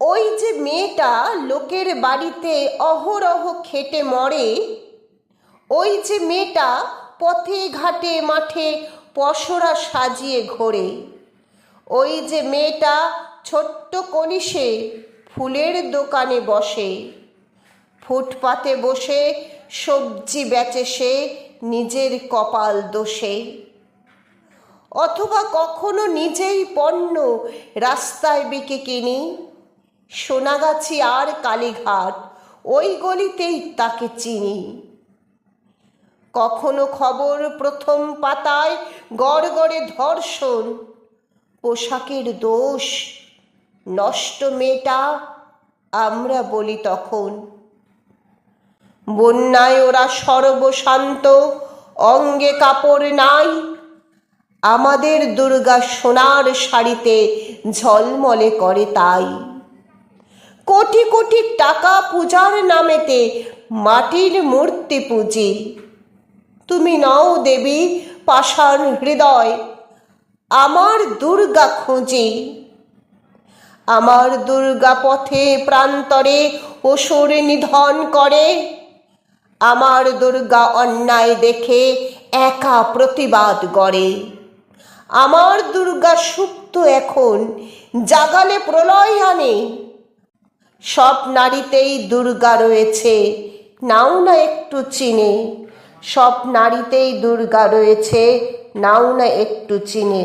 ওই যে মেয়েটা লোকের বাড়িতে অহরহ খেটে মরে, ওই যে মেয়েটা পথে ঘাটে মাঠে পসরা সাজিয়ে ঘোরে, ওই যে মেয়েটা ছোট্ট কনিশে ফুলের দোকানে বসে, ফুটপাতে বসে সবজি বেচে সে নিজের কপাল দোষে। অথবা কখনো নিজেই পণ্য রাস্তায় বিকে কিনি, সোনাগাছি আর কালীঘাট ওই গলিতেই তাকে চিনি। কখনো খবর প্রথম পাতায় গড় গড়ে ধর্ষণ, পোশাকের দোষ, নষ্ট মেয়েটা আমরা বলি তখন। বন্যায় ওরা সর্বশান্ত, অঙ্গে কাপড় নাই, আমাদের দুর্গা সোনার শাড়িতে ঝলমলে করে তাই। কোটি কোটি টাকা পূজার নামেতে মাটির মূর্তি পুজি, তুমি নও দেবী পাষাণ হৃদয়, আমার দুর্গা খুঁজি। আমার দুর্গা পথে প্রান্তরে অসুর নিধন করে, আমার দুর্গা অন্যায় দেখে একা প্রতিবাদ গড়ে। আমার দুর্গা সুপ্ত এখন, জাগালে প্রলয় আনে। সব নারীতেই দুর্গা রয়েছে, নাও না একটু চিনে। সব নারীতেই দুর্গা রয়েছে, নাও না একটু চিনে।